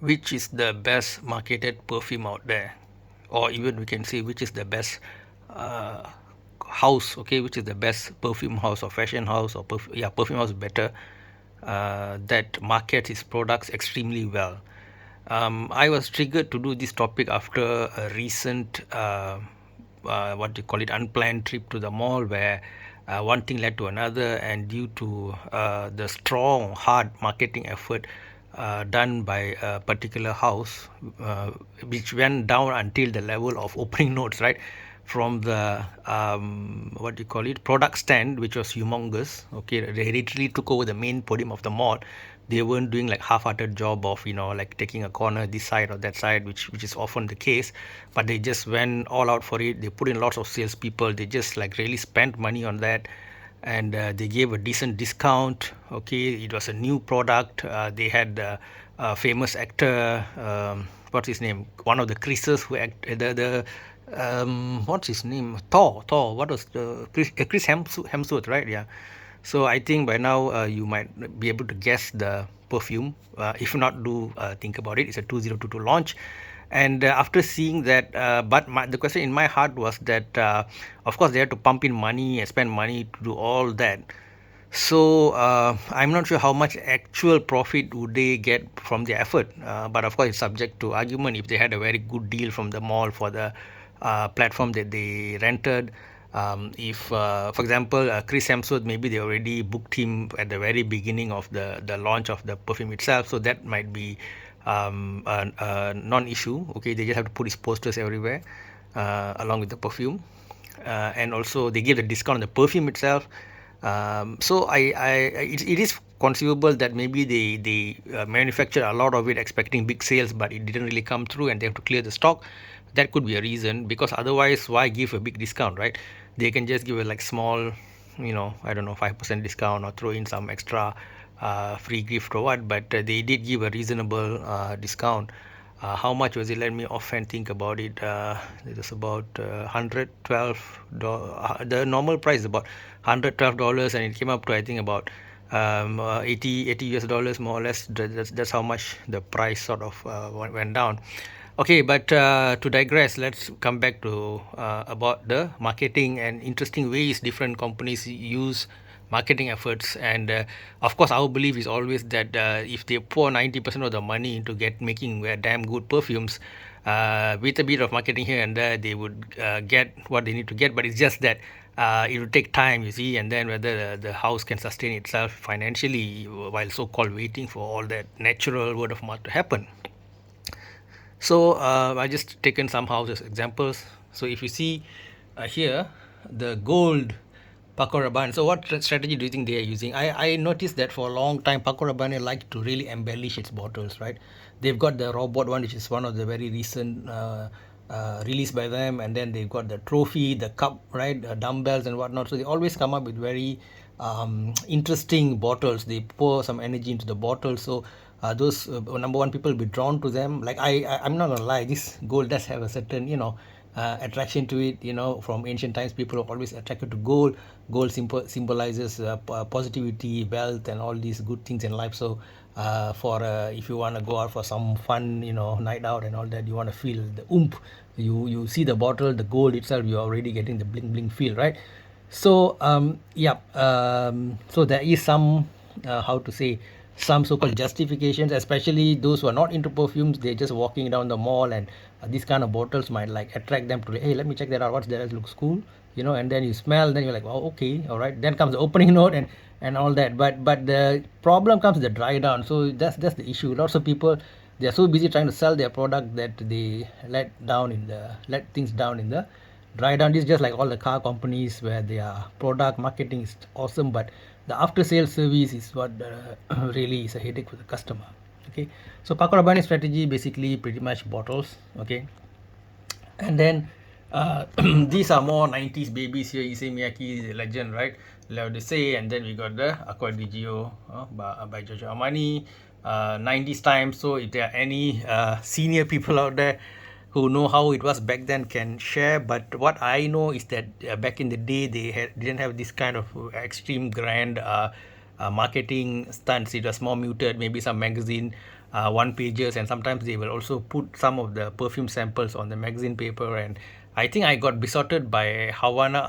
which is the best marketed perfume out there, or even we can say which is the best uh, house, okay, which is the best perfume house or fashion house or perfume house better, that markets its products extremely well. I was triggered to do this topic after a recent what do you call it, unplanned trip to the mall where one thing led to another, and due to the strong hard marketing effort done by a particular house, which went down until the level of opening notes, right, from the what do you call it, product stand, which was humongous. Okay, they literally took over the main podium of the mall. They weren't doing like half-hearted job of, you know, like taking a corner this side or that side, which is often the case. But they just went all out for it. They put in lots of salespeople. They just like really spent money on that, and they gave a decent discount. Okay, it was a new product. They had a famous actor, what's his name, one of the Chris's who act the what's his name, Thor, what was the Chris Hemsworth, right? Yeah. So I think by now you might be able to guess the perfume. If not, do think about it. It's a 2022 launch. And after seeing that, but the question in my heart was that, of course, they had to pump in money and spend money to do all that. So I'm not sure how much actual profit would they get from the effort. But of course, it's subject to argument. If they had a very good deal from the mall for the platform that they rented, if, for example, Chris Hemsworth, maybe they already booked him at the very beginning of the launch of the perfume itself, so that might be a non-issue. Okay, they just have to put his posters everywhere along with the perfume, and also they give the discount on the perfume itself. So it is conceivable that maybe they manufacture a lot of it expecting big sales, but it didn't really come through, and they have to clear the stock. That could be a reason, because otherwise, why give a big discount, right? They can just give a like small, you know, I don't know, 5% discount, or throw in some extra free gift or what. But they did give a reasonable discount. How much was it? Let me offhand think about it. It was about $112. The normal price is about $112, and it came up to, I think, about 80 US dollars, more or less. That's how much the price sort of went down. Okay, but to digress, let's come back to about the marketing and interesting ways different companies use marketing efforts. And of course, our belief is always that if they pour 90% of the money into making damn good perfumes, with a bit of marketing here and there, they would get what they need to get. But it's just that it will take time, you see, and then whether the house can sustain itself financially while so-called waiting for all that natural word of mouth to happen. So I just taken some houses examples. So if you see here, the gold Paco Rabanne. So what strategy do you think they are using? I noticed that for a long time Paco Rabanne like to really embellish its bottles, right? They've got the robot one, which is one of the very recent released by them, and then they've got the trophy, the cup, right, dumbbells and whatnot. So they always come up with very interesting bottles. They pour some energy into the bottle, so those number one, people will be drawn to them. Like I'm not gonna lie, this gold does have a certain, you know, attraction to it. You know, from ancient times, people are always attracted to gold. Gold symbolizes positivity, wealth, and all these good things in life. So for if you want to go out for some fun, you know, night out and all that, you want to feel the oomph. You see the bottle, the gold itself, you're already getting the bling bling feel, right? So yeah, so there is some how to say, some so-called justifications, especially those who are not into perfumes. They're just walking down the mall, and these kind of bottles might like attract them to, hey, let me check that out, what's that, it looks cool, you know. And then you smell, then you're like, oh, okay, all right. Then comes the opening note and all that. But the problem comes the dry down. So that's the issue. Lots of people, they are so busy trying to sell their product that they let things down in the dry down. This is just like all the car companies, where their product marketing is awesome, but the after sales service is what really is a headache for the customer. Okay, so Paco Rabanne strategy basically pretty much bottles. Okay, and then these are more 90s babies here. Issey Miyake is a legend, right? Love to say. And then we got the Acqua di Gio by Giorgio Armani, 90s time. So if there are any senior people out there who know how it was back then, can share. But what I know is that back in the day, didn't have this kind of extreme grand marketing stunts. It was more muted. Maybe some magazine one pages, and sometimes they will also put some of the perfume samples on the magazine paper. And I think I got besotted by Havana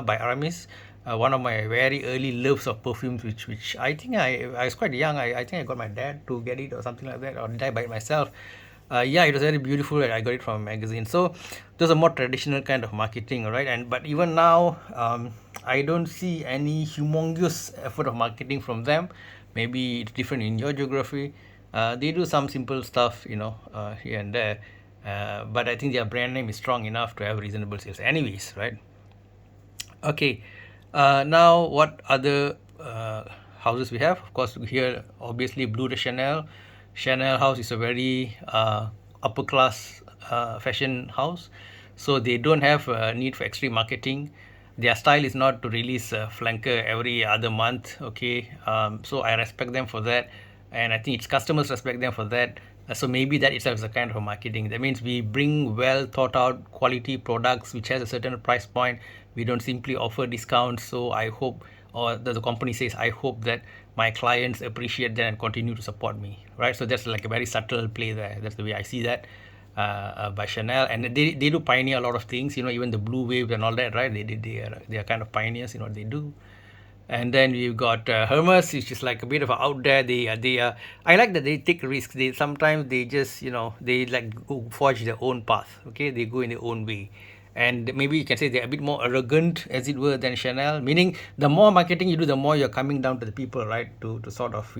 by Aramis, one of my very early loves of perfumes, which I think I was quite young. I think I got my dad to get it or something like that, or did I buy it myself? Yeah, it was very beautiful, and I got it from a magazine. So those are more traditional kind of marketing, right? And but even now, I don't see any humongous effort of marketing from them. Maybe it's different in your geography. They do some simple stuff, here and there. But I think their brand name is strong enough to have reasonable sales, anyways, right? Okay. Now, what other houses we have? Of course, here obviously Blue de Chanel. Chanel house is a very upper class fashion house, so they don't have a need for extreme marketing. Their style is not to release a flanker every other month. Okay, so I respect them for that, and I think its customers respect them for that. So maybe that itself is a kind of a marketing. That means we bring well thought out quality products which has a certain price point. We don't simply offer discounts. So I hope, or the company says, I hope that my clients appreciate that and continue to support me, right? So that's like a very subtle play there. That's the way I see that. By Chanel, and they do pioneer a lot of things. Even the blue wave and all that, right? They are kind of pioneers. What they do. And then we've got Hermes, which is like a bit of a out there. They I like that they take risks. They sometimes they just they like go forge their own path. Okay, they go in their own way, and maybe you can say they're a bit more arrogant, as it were, than Chanel. Meaning, the more marketing you do, the more you're coming down to the people, right? To sort of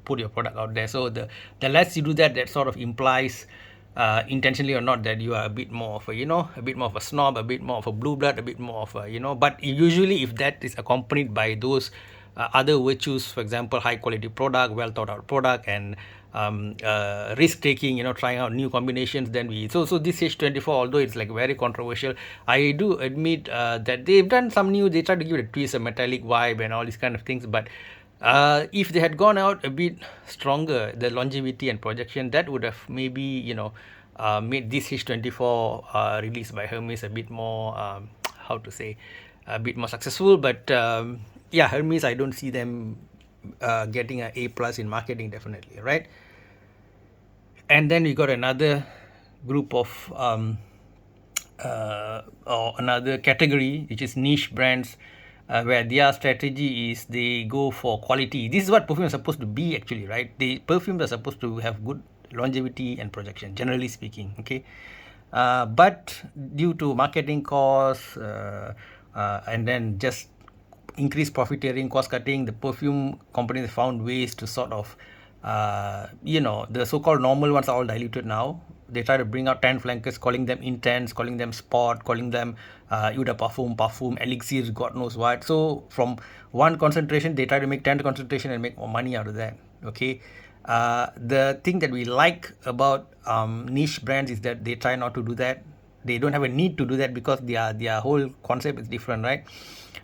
put your product out there. So the less you do that, that sort of implies, intentionally or not, that you are a bit more of a bit more of a snob, a bit more of a blue blood, a bit more of a but usually if that is accompanied by those other virtues, for example, high quality product, well thought out product, and risk taking, trying out new combinations, then so this H24, although it's like very controversial, I do admit that they've done some new, they try to give it a twist, a metallic vibe and all these kind of things. But if they had gone out a bit stronger, the longevity and projection, that would have maybe made this H24 released by Hermes a bit more, how to say, a bit more successful. But yeah, Hermes, I don't see them getting an A plus in marketing, definitely, right? And then we got another group of or another category, which is niche brands, where their strategy is they go for quality. This is what perfume is supposed to be, actually, right? The perfumes are supposed to have good longevity and projection, generally speaking. Okay, but due to marketing costs, and then just increased profiteering, cost cutting, the perfume companies found ways to sort of, the so-called normal ones are all diluted now. They try to bring out 10 flankers, calling them intense, calling them sport, calling them eau de parfum, elixir, God knows what. So from one concentration, they try to make 10 concentration and make more money out of that. Okay. The thing that we like about niche brands is that they try not to do that. They don't have a need to do that because their whole concept is different, right?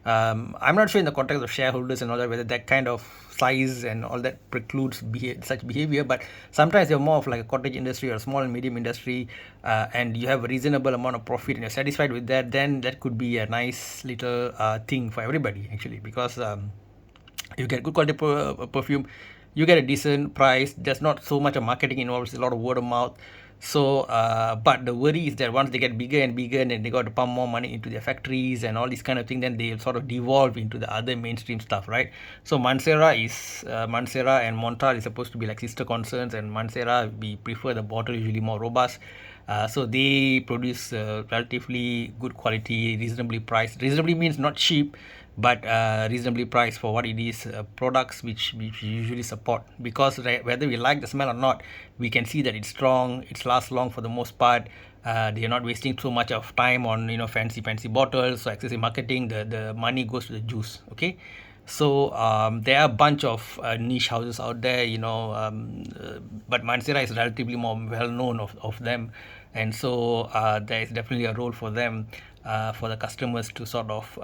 I'm not sure in the context of shareholders and all that whether that kind of size and all that precludes such behavior, but sometimes you're more of like a cottage industry or a small and medium industry, and you have a reasonable amount of profit and you're satisfied with that, then that could be a nice little thing for everybody, actually, because you get good quality perfume, you get a decent price, there's not so much of marketing involved, there's a lot of word of mouth. So but the worry is that once they get bigger and bigger, and then they got to pump more money into their factories and all these kind of thing, then they'll sort of devolve into the other mainstream stuff, right? So Mansera and Montal is supposed to be like sister concerns, and Mansera, we prefer the bottle usually more robust. So they produce relatively good quality, reasonably priced. Reasonably means not cheap, but reasonably priced for what it is, products which we usually support, because whether we like the smell or not, we can see that it's strong, it lasts long for the most part. They are not wasting so much of time on fancy bottles, so excessive marketing. The money goes to the juice. Okay, so there are a bunch of niche houses out there, but Mansera is relatively more well known of them, and so there is definitely a role for them, for the customers to sort of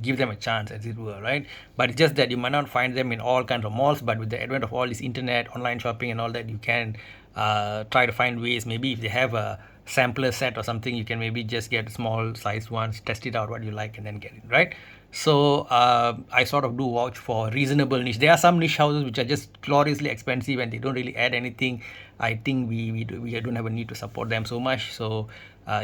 give them a chance, as it were, right? But it's just that you might not find them in all kinds of malls, but with the advent of all this internet, online shopping and all that, you can try to find ways. Maybe if they have a sampler set or something, you can maybe just get small size ones, test it out what you like, and then get it, right? So I sort of do watch for reasonable niche. There are some niche houses which are just gloriously expensive and they don't really add anything. I think we don't have a need to support them so much. So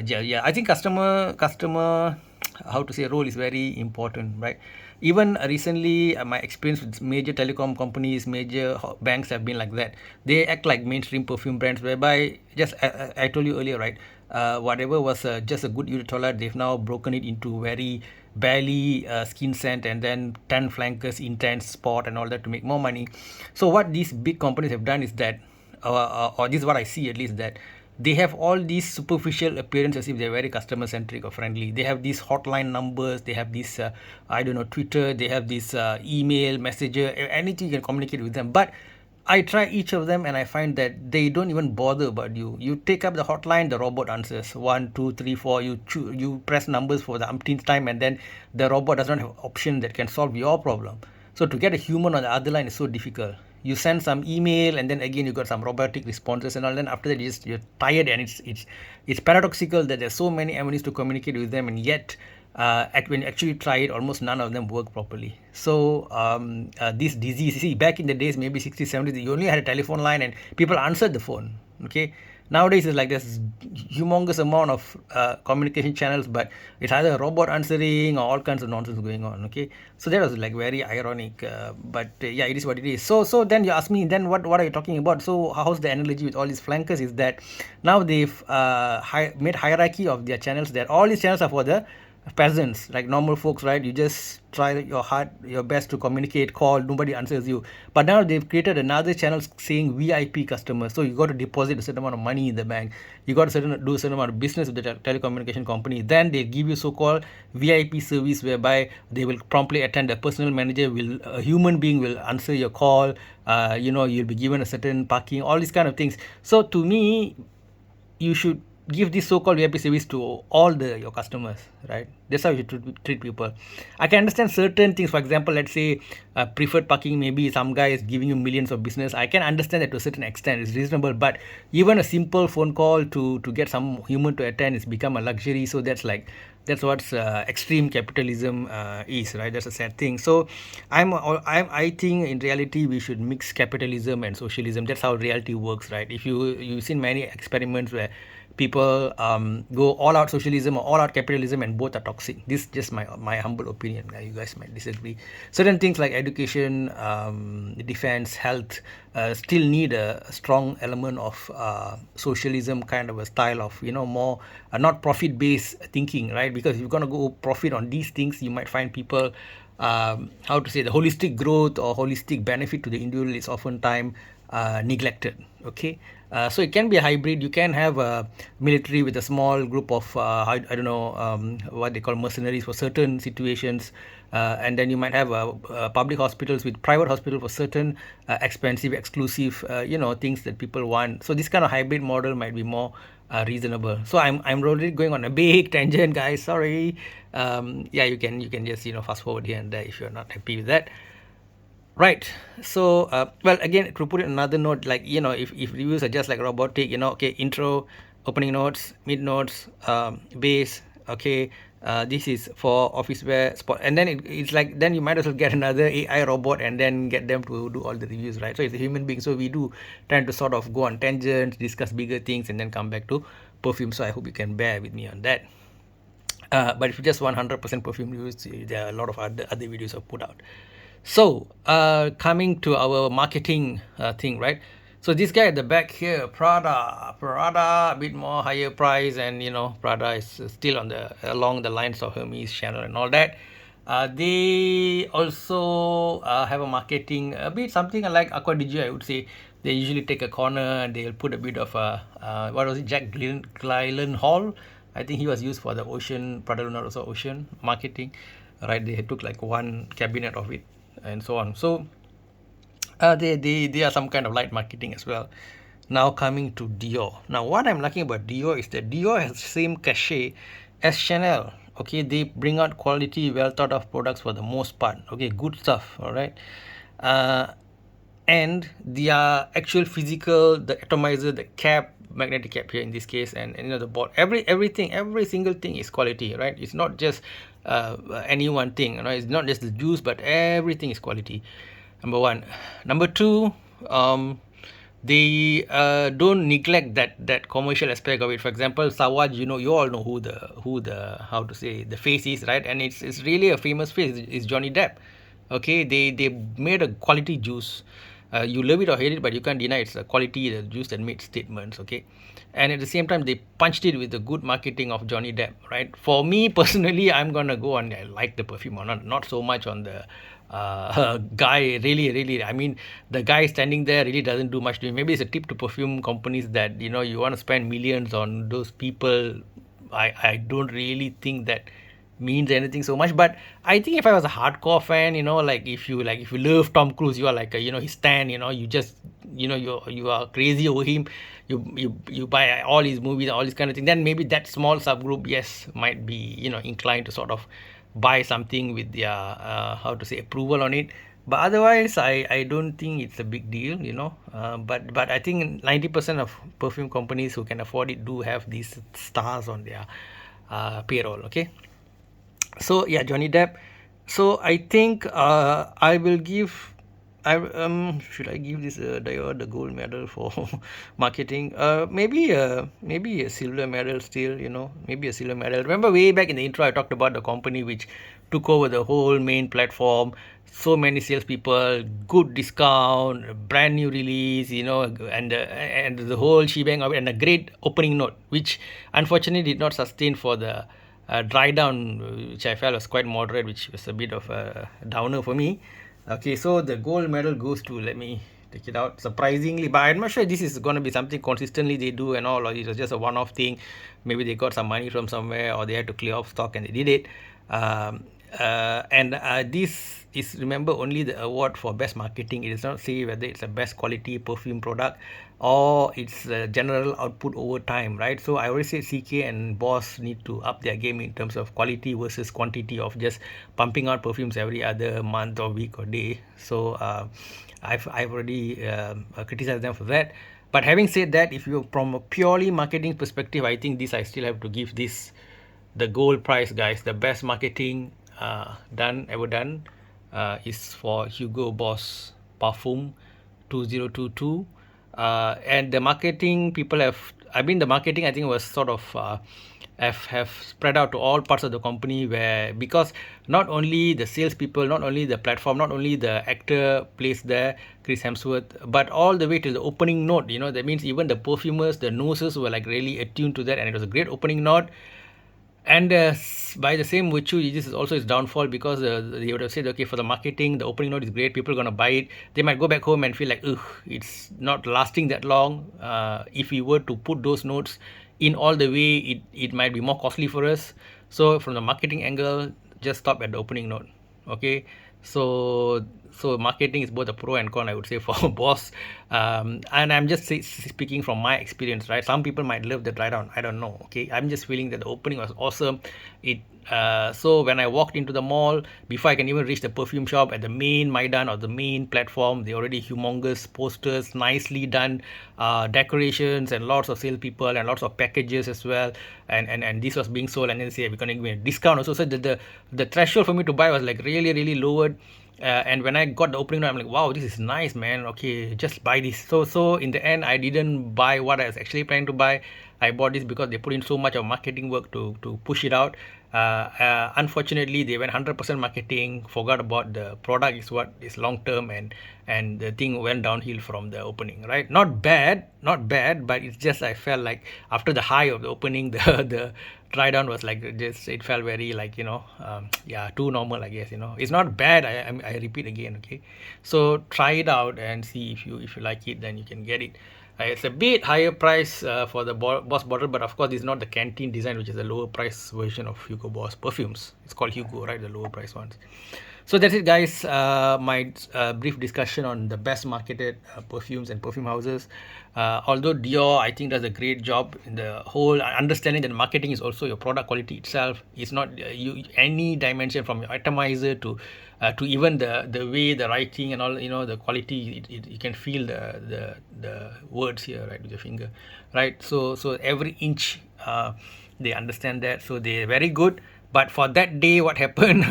yeah, I think customer how to say role is very important, right? Even recently, my experience with major telecom companies, major banks have been like that. They act like mainstream perfume brands, whereby just I told you earlier, right? Whatever was just a good Uritola, they've now broken it into very barely skin scent and then 10 flankers, intense spot and all that to make more money. So what these big companies have done is that, or this is what I see at least, that they have all these superficial appearance as if they're very customer centric or friendly. They have these hotline numbers, they have this I don't know, Twitter, they have this email messenger, anything you can communicate with them. But I try each of them and I find that they don't even bother about you. You take up the hotline, the robot answers 1, 2, 3, 4. You press numbers for the umpteenth time, and then the robot does not have option that can solve your problem. So to get a human on the other line is so difficult. You send some email and then again you got some robotic responses and all. Then after that you're tired, and it's paradoxical that there's so many avenues to communicate with them, and yet when you actually try it, almost none of them work properly. So this disease, you see, back in the days, maybe 60s, 70s, you only had a telephone line and people answered the phone. Okay, nowadays it's like this humongous amount of communication channels, but it's either a robot answering or all kinds of nonsense going on. Okay, so that was like very ironic, but yeah, it is what it is. So then you ask me, then what are you talking about? So how's the analogy with all these flankers is that now they've made hierarchy of their channels, that all these channels are for the peasants, like normal folks, right? You just try your best to communicate, call, nobody answers you. But now they've created another channel saying VIP customers. So you got to deposit a certain amount of money in the bank, you got to do a certain amount of business with the telecommunication company, then they give you so-called VIP service, whereby they will promptly attend. A personal manager will, a human being will answer your call. You'll be given a certain parking, all these kind of things. So to me, you should give this so-called VIP service to all your customers, right? That's how you treat people. I can understand certain things. For example, let's say preferred parking, maybe some guy is giving you millions of business. I can understand that to a certain extent, it's reasonable. But even a simple phone call to get some human to attend, it's become a luxury. So that's what's extreme capitalism is, right? That's a sad thing. So I think in reality we should mix capitalism and socialism. That's how reality works, right? If you've seen many experiments where people go all out socialism or all out capitalism, and both are toxic. This is just my humble opinion. You guys might disagree. Certain things like education, defense, health still need a strong element of socialism kind of a style of, more not profit based thinking, right? Because if you're going to go profit on these things, you might find people, how to say, the holistic growth or holistic benefit to the individual is oftentimes neglected. Okay, so it can be a hybrid. You can have a military with a small group of I don't know, what they call mercenaries for certain situations, and then you might have public hospitals with private hospital for certain expensive, exclusive, things that people want. So this kind of hybrid model might be more reasonable. So I'm already going on a big tangent, guys. Sorry. Yeah, you can just fast forward here and there if you're not happy with that. Right. So, well, again, to put it in another note, like, if reviews are just like robotic, okay, intro, opening notes, mid notes, base, okay, this is for office wear, spot, and then it's like, then you might as well get another AI robot and then get them to do all the reviews, right? So it's a human being. So we do tend to sort of go on tangents, discuss bigger things, and then come back to perfume. So I hope you can bear with me on that. But if you just 100% perfume reviews, there are a lot of other videos I've put out. So, coming to our marketing thing, right? So this guy at the back here, Prada, a bit more higher price, and Prada is still along the lines of Hermes, Chanel, and all that. They also have a marketing a bit something like Aqua Digi, I would say. They usually take a corner and they'll put a bit of what was it, Jack Gyllenhaal. I think he was used for the Ocean, Prada Lunar also Ocean marketing, right? They took like one cabinet of it and so on. So they are some kind of light marketing as well. Now coming to Dior. Now what I'm liking about Dior is that Dior has the same cachet as Chanel. Okay, they bring out quality, well thought of products for the most part. Okay, good stuff. All right. And the actual physical, the atomizer, the cap, magnetic cap here in this case, and the board, every single thing is quality, right? It's not just any one thing. You know, it's not just the juice, but everything is quality. Number one. Number two, they don't neglect that commercial aspect of it. For example, Sawaj, you know, you all know who the how to say the face is, right? And it's really a famous face. It's Johnny Depp. Okay, they made a quality juice. You love it or hate it, but you can't deny it's a quality the juice that made statements. Okay, and at the same time they punched it with the good marketing of Johnny Depp, right? For me personally, I'm gonna go on. I like the perfume or not so much on the guy. Really, I mean, the guy standing there really doesn't do much to me. Maybe it's a tip to perfume companies that, you know, you want to spend millions on those people. I don't really think that means anything so much. But I think if I was a hardcore fan, you know, like if you love Tom Cruise, you are like a, you know, his stan, you know, you just, you know, you are crazy over him. You buy all his movies, all this kind of thing. Then maybe that small subgroup, yes, might be, you know, inclined to sort of buy something with their how to say approval on it. But otherwise, I don't think it's a big deal, you know. But I think 90% of perfume companies who can afford it do have these stars on their payroll. Okay, so yeah, Johnny Depp. So I think I will give. I should I give this the gold medal for marketing? Maybe a silver medal still. You know, maybe a silver medal. Remember way back in the intro, I talked about the company which took over the whole main platform. So many salespeople, good discount, brand new release, you know, and the whole shebang of it, and a great opening note, which unfortunately did not sustain for the dry down, which I felt was quite moderate, which was a bit of a downer for me. Okay, so the gold medal goes to, let me take it out, surprisingly, but I'm not sure this is going to be something consistently they do and all, or it was just a one-off thing. Maybe they got some money from somewhere, or they had to clear off stock and they did it. And this is, remember, only the award for best marketing. It does not say whether it's a best quality perfume product or it's a general output over time, right? So I always say CK and Boss need to up their game in terms of quality versus quantity of just pumping out perfumes every other month or week or day. So I've already criticized them for that. But having said that, if you from a purely marketing perspective, I think this I still have to give this the gold prize, guys. The best marketing done is for Hugo Boss Parfum 2022. And the marketing people have, I mean, the marketing I think was sort of have spread out to all parts of the company, where because not only the salespeople, not only the platform, not only the actor plays there, Chris Hemsworth, but all the way to the opening note. You know, that means even the perfumers, the noses were like really attuned to that, and it was a great opening note. And by the same virtue, this is also its downfall, because they would have said, okay, for the marketing, the opening note is great, people are going to buy it. They might go back home and feel like, ugh, it's not lasting that long. If we were to put those notes in all the way, it might be more costly for us. So from the marketing angle, just stop at the opening note. Okay, so marketing is both a pro and con, I would say, for Boss. And I'm just speaking from my experience, right? Some people might love the dry down, I don't know. Okay, I'm just feeling that the opening was awesome. It so when I walked into the mall, before I can even reach the perfume shop, at the main Maidan or the main platform, they already humongous posters, nicely done decorations, and lots of salespeople and lots of packages as well. And this was being sold, and then say we're going to give me a discount also. So the threshold for me to buy was like really lowered. And when I got the opening note, I'm like, wow, this is nice, man. Okay, just buy this. So in the end, I didn't buy what I was actually planning to buy. I bought this because they put in so much of marketing work to push it out. Unfortunately, they went 100% marketing, forgot about the product is what is long term, and the thing went downhill from the opening. Right? Not bad, but it's just I felt like after the high of the opening, the dry down was like just, it felt very like, yeah, too normal, I guess. It's not bad. I repeat again. Okay, so try it out and see if you like it, then you can get it. It's a bit higher price for the Boss bottle, but of course it's not the canteen design, which is the lower price version of Hugo Boss perfumes. It's called Hugo, right? The lower price ones. So that's it, guys. My brief discussion on the best marketed perfumes and perfume houses. Although Dior, I think, does a great job in the whole understanding that marketing is also your product quality itself. It's not any dimension, from your atomizer to even the way the writing and all, the quality. You can feel the words here, right, with your finger, right? So every inch, they understand that. So they're very good. But for that day, what happened?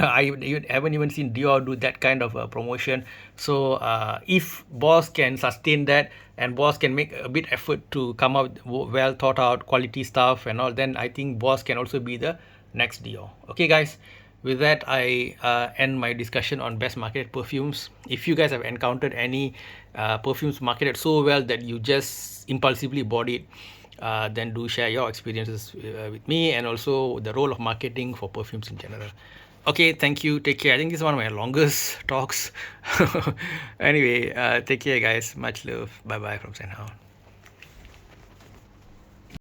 You haven't even seen Dior do that kind of promotion. So if Boss can sustain that, and Boss can make a bit effort to come out well thought out quality stuff and all, then I think Boss can also be the next Dior. Okay, guys. With that, I end my discussion on best marketed perfumes. If you guys have encountered any perfumes marketed so well that you just impulsively bought it, then do share your experiences with me, and also the role of marketing for perfumes in general. Okay, thank you. Take care. I think this is one of my longest talks. Anyway, take care, guys. Much love. Bye bye from Senhao.